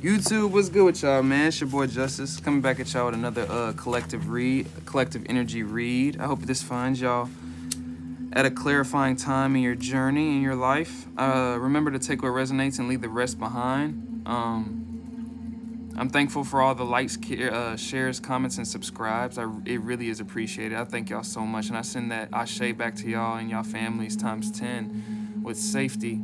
YouTube, what's good with y'all, man? It's your boy Justice coming back at y'all with another collective energy read. I hope this finds y'all at a clarifying time in your journey in your life. Remember to take what resonates and leave the rest behind. I'm thankful for all the likes, shares, comments, and subscribes. It really is appreciated. I thank y'all so much, and I send that ashe back to y'all and y'all families times 10 with safety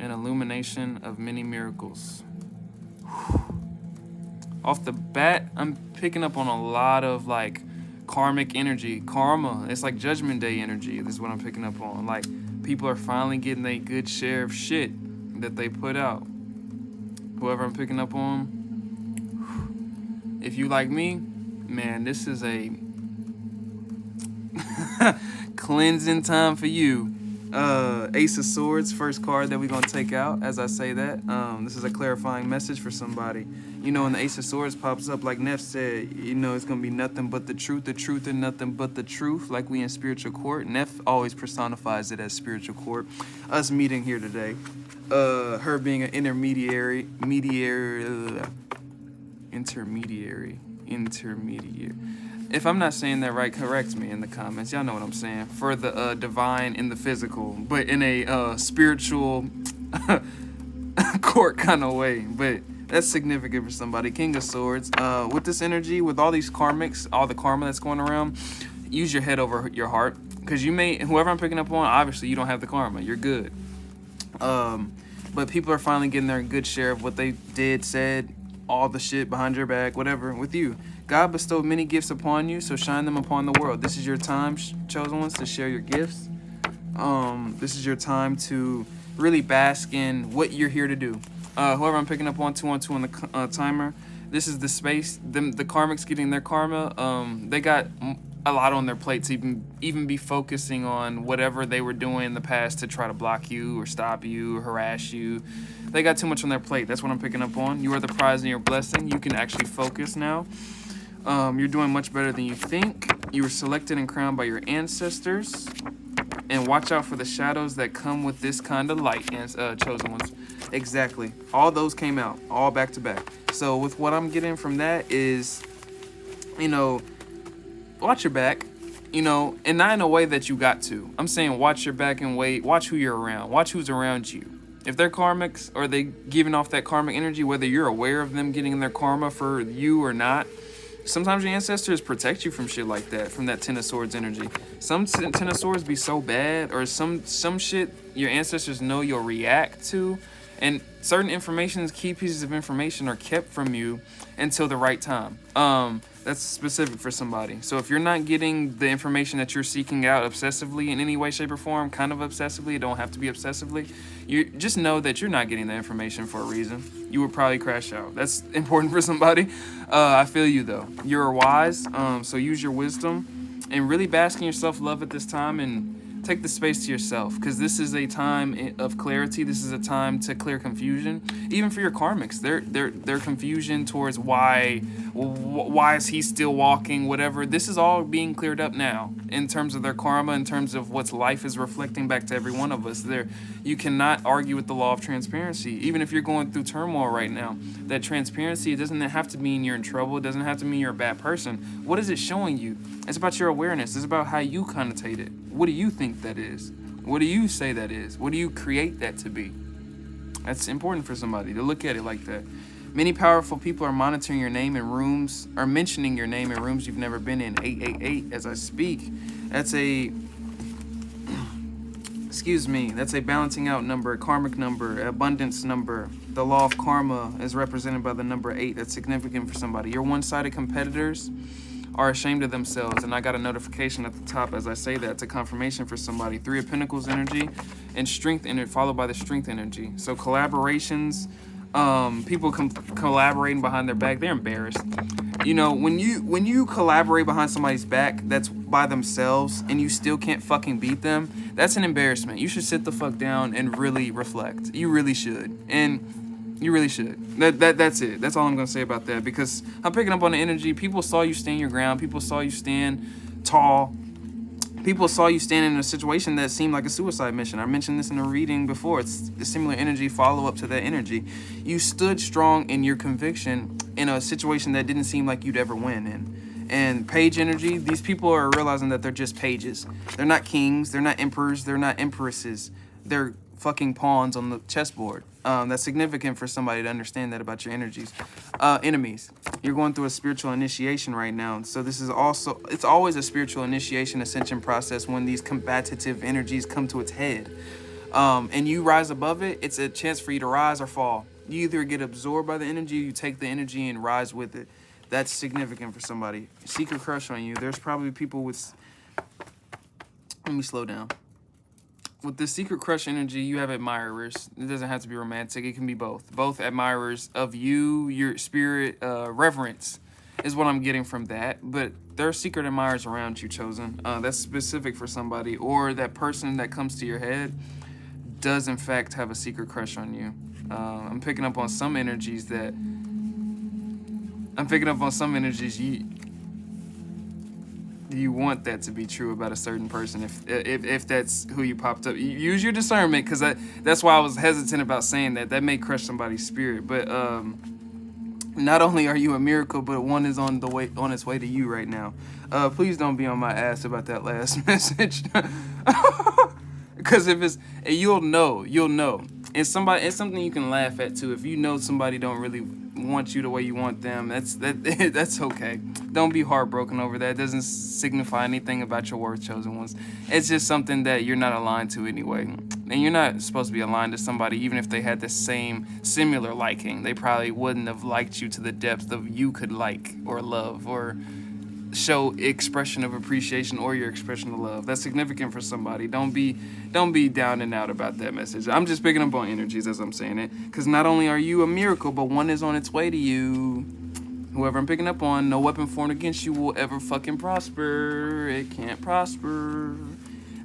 and illumination of many miracles. Off the bat, I'm picking up on a lot of like karmic energy, karma. It's like Judgment Day energy. This is what I'm picking up on. Like people are finally getting a good share of shit that they put out. Whoever I'm picking up on, if you like me, man, this is a cleansing time for you. Ace of Swords, first card that we're going to take out as I say that. This is a clarifying message for somebody. You know, when the Ace of Swords pops up, like Neff said, you know, it's going to be nothing but the truth, and nothing but the truth, like we in spiritual court. Neff always personifies it as spiritual court. Us meeting here today, her being an intermediary. If I'm not saying that right, correct me in the comments. Y'all know what I'm saying. For the divine in the physical, but in a spiritual court kind of way. But that's significant for somebody. King of Swords. With this energy, with all these karmics, all the karma that's going around, use your head over your heart. Because you may, whoever I'm picking up on, obviously you don't have the karma. You're good. But people are finally getting their good share of what they did, said, all the shit behind your back, whatever, with you. God bestowed many gifts upon you, so shine them upon the world. This is your time, chosen ones, to share your gifts. This is your time to really bask in what you're here to do. Whoever I'm picking up on, 2 on 2 on the timer, this is the space. The karmics getting their karma. They got a lot on their plate to even be focusing on whatever they were doing in the past to try to block you or stop you or harass you. They got too much on their plate. That's what I'm picking up on. You are the prize and your blessing. You can actually focus now. You're doing much better than you think. You were selected and crowned by your ancestors. And watch out for the shadows that come with this kind of light, chosen ones. Exactly. All those came out, all back to back. So with what I'm getting from that is, you know, watch your back, you know, and not in a way that you got to. I'm saying watch your back and wait. Watch who you're around. Watch who's around you. If they're karmics or they giving off that karmic energy, whether you're aware of them getting their karma for you or not, sometimes your ancestors protect you from shit like that, from that Ten of Swords energy. Some Ten of Swords be so bad, or some shit your ancestors know you'll react to, and certain key pieces of information are kept from you until the right time. That's specific for somebody. So if you're not getting the information that you're seeking out obsessively in any way, shape, or form, kind of obsessively, it don't have to be obsessively, you just know that you're not getting the information for a reason. You would probably crash out. That's important for somebody. I feel you though. You're wise, so use your wisdom and really bask in your self-love at this time and take the space to yourself, because this is a time of clarity. This is a time to clear confusion, even for your karmics. Their confusion towards why is he still walking, whatever. This is all being cleared up now in terms of their karma, in terms of what life is reflecting back to every one of us. You cannot argue with the law of transparency, even if you're going through turmoil right now. That transparency, it doesn't have to mean you're in trouble. It doesn't have to mean you're a bad person. What is it showing you? It's about your awareness. It's about how you connotate it. What do you think that is? What do you say that is? What do you create that to be? That's important for somebody to look at it like that. Many powerful people are monitoring your name in rooms, are mentioning your name in rooms you've never been in. 888 as I speak. That's a that's a balancing out number, a karmic number, abundance number. The law of karma is represented by the number 8. That's significant for somebody. Your one-sided competitors are ashamed of themselves, and I got a notification at the top as I say that. It's a confirmation for somebody. 3 of Pentacles energy and strength energy, followed by the strength energy. So collaborations, people collaborating behind their back, they're embarrassed. You know, when you collaborate behind somebody's back that's by themselves and you still can't fucking beat them, that's an embarrassment. You should sit the fuck down and really reflect. You really should. And you really should. That's it. That's all I'm gonna say about that, because I'm picking up on the energy. People saw you stand your ground. People saw you stand tall. People saw you standing in a situation that seemed like a suicide mission. I mentioned this in a reading before. It's a similar energy, follow up to that energy. You stood strong in your conviction in a situation that didn't seem like you'd ever win in. And page energy, these people are realizing that they're just pages. They're not kings, they're not emperors, they're not empresses. They're fucking pawns on the chessboard. That's significant for somebody to understand that about your energies. Enemies, you're going through a spiritual initiation right now. So this is also, it's always a spiritual initiation ascension process when these combative energies come to its head. And you rise above it, it's a chance for you to rise or fall. You either get absorbed by the energy, you take the energy and rise with it. That's significant for somebody. Secret crush on you. There's probably people with, let me slow down. With the secret crush energy, you have admirers. It doesn't have to be romantic. It can be both. Both admirers of you, your spirit, reverence is what I'm getting from that. But there are secret admirers around you, Chosen. That's specific for somebody. Or that person that comes to your head does, in fact, have a secret crush on you. I'm picking up on some energies that... you want that to be true about a certain person if that's who you popped up. You use your discernment, because that's why I was hesitant about saying that may crush somebody's spirit. But not only are you a miracle, but one is on its way to you right now. Please don't be on my ass about that last message, because if it's, you'll know it's something you can laugh at too. If you know somebody don't really want you the way you want them, that's okay. Don't be heartbroken over that. It doesn't signify anything about your worth, chosen ones. It's just something that you're not aligned to anyway. And you're not supposed to be aligned to somebody even if they had the same similar liking. They probably wouldn't have liked you to the depth of you could like or love or show expression of appreciation or your expression of love. That's significant for somebody. Don't be down and out about that message. I'm just picking up on energies as I'm saying it, because not only are you a miracle, but one is on its way to you. Whoever I'm picking up on, no weapon formed against you will ever fucking prosper. It can't prosper.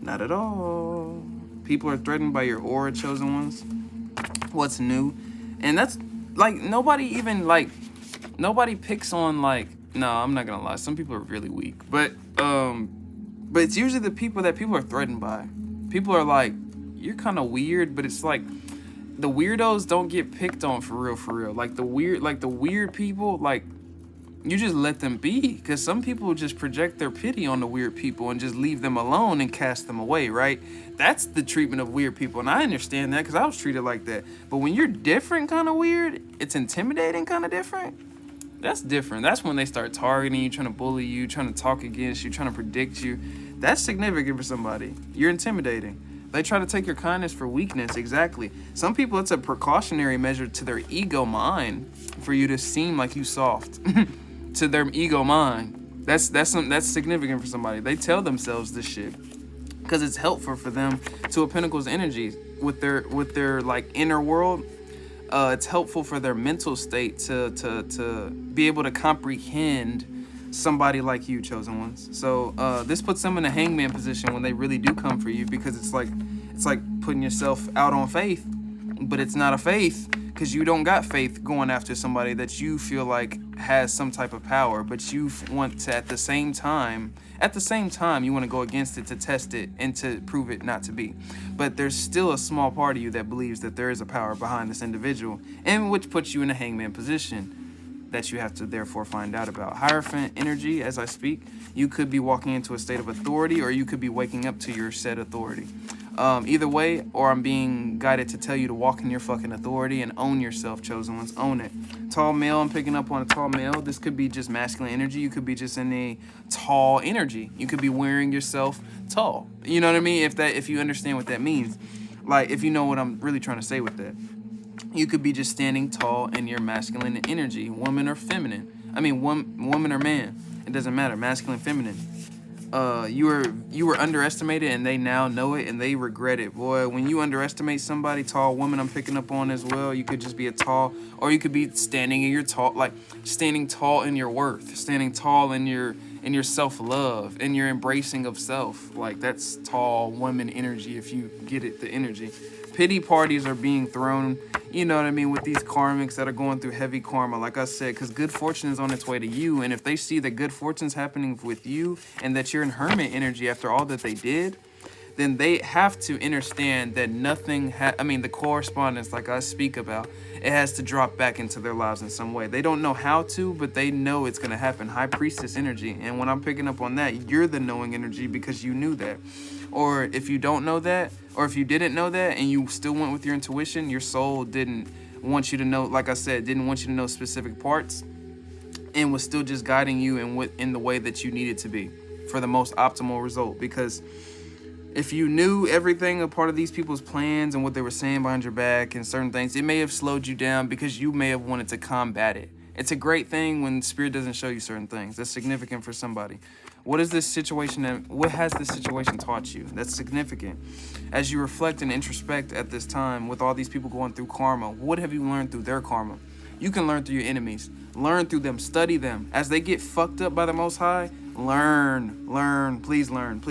Not at all. People are threatened by your aura, chosen ones. What's new? And that's like nobody picks on like, no, I'm not gonna lie. Some people are really weak, but it's usually the people that people are threatened by. People are like, you're kind of weird, but it's like the weirdos don't get picked on for real. Like the weird people, like you just let them be, because some people just project their pity on the weird people and just leave them alone and cast them away, right? That's the treatment of weird people, and I understand that because I was treated like that. But when you're different kind of weird, it's intimidating kind of different. That's different. That's when they start targeting you, trying to bully you, trying to talk against you, trying to predict you. That's significant for somebody. You're intimidating. They try to take your kindness for weakness, exactly. Some people, it's a precautionary measure to their ego mind for you to seem like you soft. To their ego mind. That's significant for somebody. They tell themselves this shit because it's helpful for them to a Pentacles energy with their like inner world. It's helpful for their mental state to be able to comprehend somebody like you, chosen ones. So this puts them in a hangman position when they really do come for you, because it's like putting yourself out on faith, but it's not a faith, because you don't got faith going after somebody that you feel like has some type of power, but you want to at the same time you want to go against it to test it and to prove it not to be. But there's still a small part of you that believes that there is a power behind this individual, and which puts you in a hangman position that you have to therefore find out about. Hierophant energy, as I speak, you could be walking into a state of authority, or you could be waking up to your said authority. Either way, or I'm being guided to tell you to walk in your fucking authority and own yourself, chosen ones. Own it. Tall male, I'm picking up on a tall male. This could be just masculine energy. You could be just in a tall energy. You could be wearing yourself tall. You know what I mean? If you understand what that means. Like, if you know what I'm really trying to say with that. You could be just standing tall in your masculine energy. Woman or feminine. I mean, woman or man. It doesn't matter. Masculine, feminine. You were underestimated, and they now know it, and they regret it. Boy, when you underestimate somebody, tall woman I'm picking up on as well. You could just be a tall, or you could be standing in your tall, like standing tall in your worth, standing tall in your self-love, in your embracing of self. Like, that's tall woman energy, if you get it, the energy. Pity parties are being thrown you know what I mean, with these karmics that are going through heavy karma, like I said, because good fortune is on its way to you. And if they see that good fortune's happening with you and that you're in hermit energy after all that they did, then they have to understand that nothing, the correspondence, like I speak about, it has to drop back into their lives in some way. They don't know how to, but they know it's going to happen. High priestess energy. And when I'm picking up on that, you're the knowing energy because you knew that. Or if you don't know that, or if you didn't know that and you still went with your intuition, your soul didn't want you to know, like I said, didn't want you to know specific parts and was still just guiding you in the way that you needed to be for the most optimal result. Because if you knew everything a part of these people's plans and what they were saying behind your back and certain things, it may have slowed you down because you may have wanted to combat it. It's a great thing when spirit doesn't show you certain things. That's significant for somebody. What has this situation taught you? That's significant. As you reflect and introspect at this time with all these people going through karma, what have you learned through their karma? You can learn through your enemies. Learn through them. Study them. As they get fucked up by the Most High, learn. Please learn.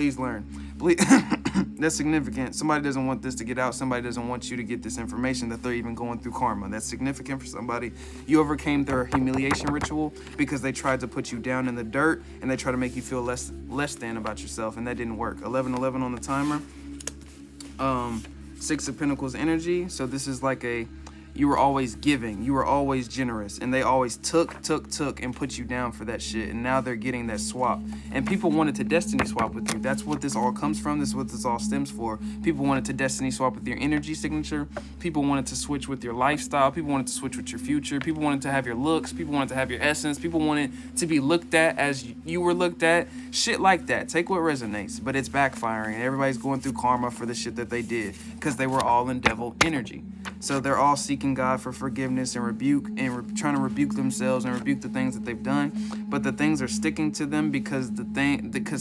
That's significant. Somebody doesn't want this to get out. Somebody doesn't want you to get this information that they're even going through karma. That's significant for somebody. You overcame their humiliation ritual because they tried to put you down in the dirt and they try to make you feel less than about yourself, and that didn't work. 11:11 on the timer. Six of Pentacles energy. So this is like you were always giving, you were always generous, and they always took and put you down for that shit, and now they're getting that swap. And people wanted to destiny swap with you. That's what this all comes from. This is what this all stems for. People wanted to destiny swap with your energy signature. People wanted to switch with your lifestyle. People wanted to switch with your future. People wanted to have your looks. People wanted to have your essence. People wanted to be looked at as you were looked at. Shit like that. Take what resonates, but it's backfiring, and everybody's going through karma for the shit that they did because they were all in devil energy. So they're all seeking God for forgiveness and rebuke, and trying to rebuke themselves and rebuke the things that they've done. But the things are sticking to them because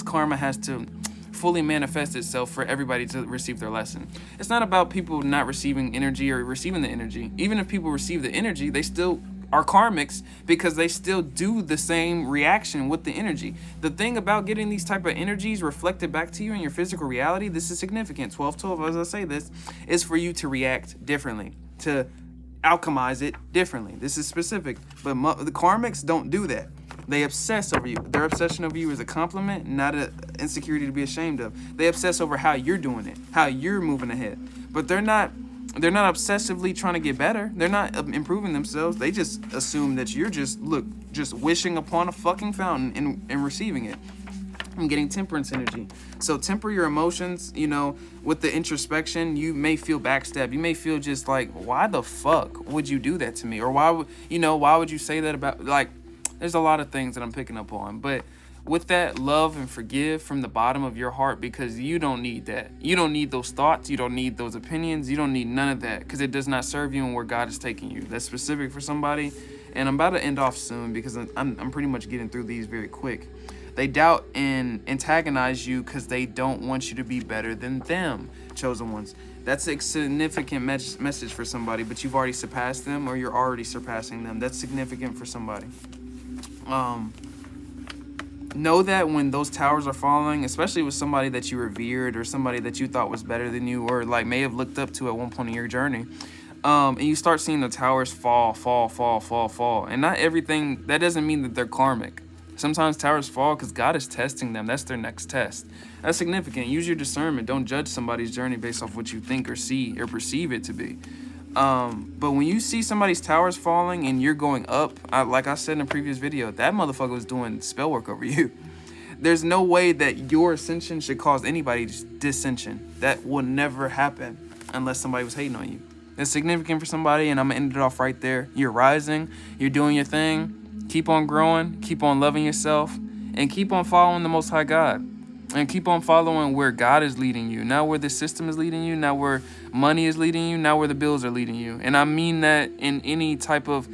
karma has to fully manifest itself for everybody to receive their lesson. It's not about people not receiving energy or receiving the energy. Even if people receive the energy, they still are karmics because they still do the same reaction with the energy. The thing about getting these type of energies reflected back to you in your physical reality, this is significant. 12:12, as I say this, is for you to react differently, to alchemize it differently. This is specific, but the karmics don't do that. They obsess over you. Their obsession over you is a compliment, not an insecurity to be ashamed of. They obsess over how you're doing it, how you're moving ahead, but they're not obsessively trying to get better. They're not improving themselves. They just assume that you're just wishing upon a fucking fountain and receiving it. I'm getting temperance energy. So temper your emotions, with the introspection. You may feel backstabbed. You may feel just like, why the fuck would you do that to me? Or why would you say that about, like, there's a lot of things that I'm picking up on. But with that, love and forgive from the bottom of your heart, because you don't need that. You don't need those thoughts. You don't need those opinions. You don't need none of that, because it does not serve you and where God is taking you. That's specific for somebody. And I'm about to end off soon because I'm pretty much getting through these very quick. They doubt and antagonize you because they don't want you to be better than them, chosen ones. That's a significant message for somebody, but you've already surpassed them or you're already surpassing them. That's significant for somebody. Know that when those towers are falling, especially with somebody that you revered or somebody that you thought was better than you or like may have looked up to at one point in your journey, and you start seeing the towers fall. And not everything, that doesn't mean that they're karmic. Sometimes towers fall because God is testing them. That's their next test. That's significant. Use your discernment. Don't judge somebody's journey based off what you think or see or perceive it to be. But when you see somebody's towers falling and you're going up, like I said in a previous video, that motherfucker was doing spell work over you. There's no way that your ascension should cause anybody's dissension. That will never happen unless somebody was hating on you. It's significant for somebody, and I'm gonna end it off right there. You're rising, you're doing your thing. Keep on growing, keep on loving yourself, and keep on following the Most High God. And keep on following where God is leading you, not where the system is leading you, not where money is leading you, not where the bills are leading you. And I mean that in any type of,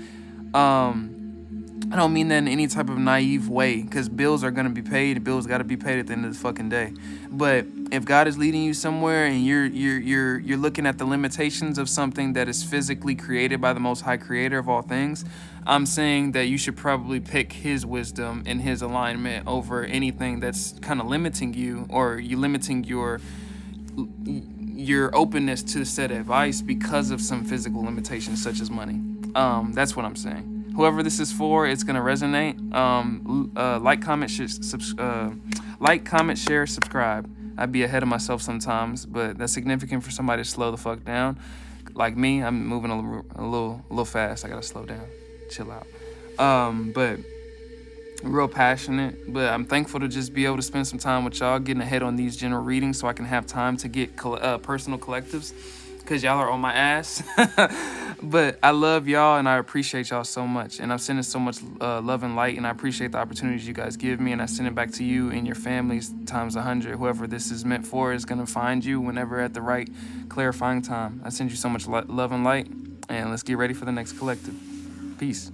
I don't mean that in any type of naive way, because bills are going to be paid. Bills got to be paid at the end of the fucking day. But if God is leading you somewhere and you're looking at the limitations of something that is physically created by the Most High Creator of all things, I'm saying that you should probably pick His wisdom and His alignment over anything that's kind of limiting you, or you limiting your your openness to said advice because of some physical limitations such as money. That's what I'm saying. Whoever this is for, it's gonna resonate. Like, comment, share, subscribe. I'd be ahead of myself sometimes, but that's significant for somebody to slow the fuck down. Like me, I'm moving a little fast. I gotta slow down, chill out. But real passionate, but I'm thankful to just be able to spend some time with y'all, getting ahead on these general readings so I can have time to get personal collectives, because y'all are on my ass. But I love y'all and I appreciate y'all so much, and I'm sending so much love and light, and I appreciate the opportunities you guys give me, and I send it back to you and your families times 100. Whoever this is meant for is gonna find you whenever at the right clarifying time. I send you so much love and light, and let's get ready for the next collective. Peace.